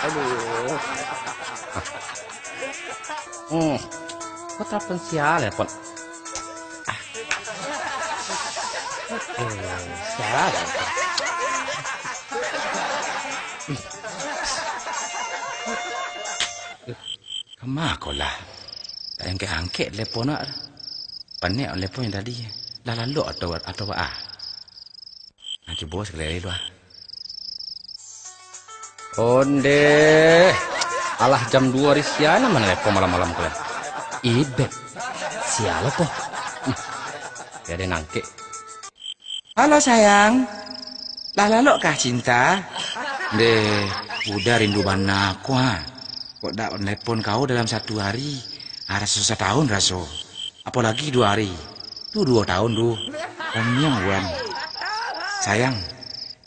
Aduh. Kok telepon sial ya, Pon? Sial ya, Pon. Kemakolah. Tak yang keangket telepon nak. Panik telepon yang tadi. Dah lalu atau nanti bos sekali lu. Onde. Alah jam 2 risiana mana telepon malam-malam kalian. Ibet. Sial apa? Ya dia nangkek. Halo sayang. Dah lalu kah cinta? Deh, udah rindu bana aku ha. Kok tak telepon kau dalam 1 hari? Rasa 1 tahun raso. Apalagi 2 hari. Tuh 2 tahun tu. Omnyang wan. Sayang,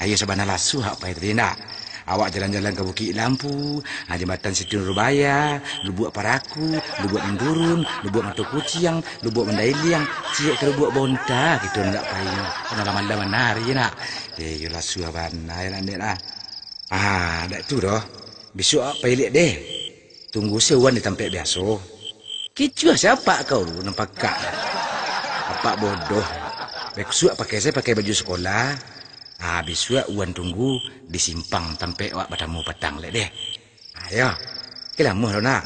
ayo sabana lasu hak pai tadi nak. Awak jalan-jalan ke Bukit Lampu, jembatan Siti Nurbaya, Lubuk Paraku, Lubuk Mendurun, Lubuk Matu Kucing, Lubuk Mendailiang, ciek ke Lubuk Bonta gitu nak pai. Pengalaman hari nak. Yo lasu abana ya nak. Dak tu doh. Besok pai lihat deh. Tunggu sewan di tempat biasa. Kicu siapa kau nampak kak? Apa bodoh? Besok pakai baju sekolah. Besok uan tunggu di simpang tempat wak batamu petang lek deh. Ayo. Kelamuh nak.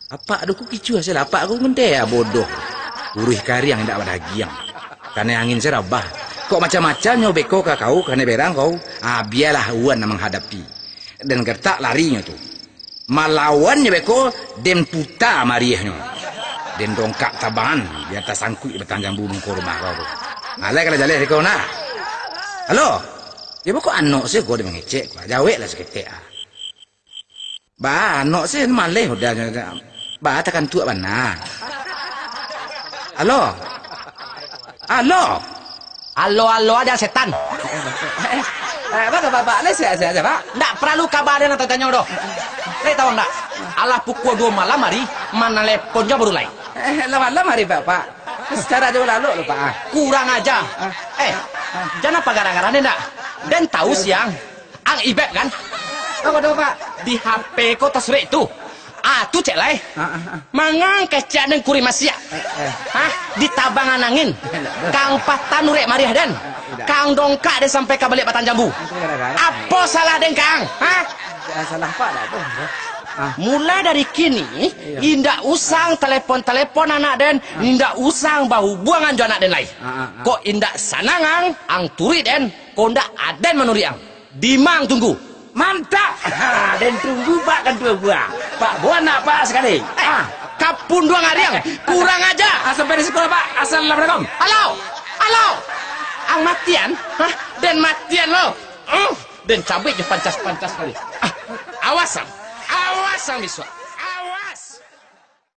Apa aku kicu saya apa aku ngente ya bodoh. Uruh kari yang ndak badagiang. Karena angin serabah. Kok macam-macam nyobeko ke kau karena berang kau. Biarlah uan menghadapi. Dan gertak larinya tu. Malawan nyobeko den puta mariahnya. Den dongkak tabangan di atas sangkut bertanjang burung ke rumah kau. Alai kalau jalan kau nak. Halo. Ya kok anak sih kau dia mengecek. Jawek lah seketik. Anak sih malih udah. Takkan tuak mana. Halo. Halo ada setan. Bapak, saya Pak. Nggak perlu kabarin atau tanya doh. Tahu nggak? Alah pukul 2 malam hari mana teleponnya baru lain. Lama hari Bapak. Secara jauh lalu Pak. Kurang aja. Jangan apa gara-gara ini nggak? Dan tahu siang, ang ibet kan? Apa tuh Pak? Di HP kau tasrek itu. Tu cek lah. Mangang kecak dan kuri masya. Di tabangan angin. Kang patan nurek mariah dan. Kang dongkak dia sampai ke balik Batan Jambu. Apa salah den Kang? Salah Pak lah tuh. Mulai dari kini, indak usang telepon anak den, indak usang bahu buangan jo anak den lain. Kok indak sanangang, ang turi den, kok indak aden menuri ang. Dimang tunggu. Mantap. Den tunggu Pak kan dua buah. Pak buah nak Pak sekali. Kapun dua ngariang, kurang aja. Sampai di sekolah Pak. Assalamualaikum. Halo. Ang matian, den matian lo. Den cabik je pancas kali. Awasan biswa.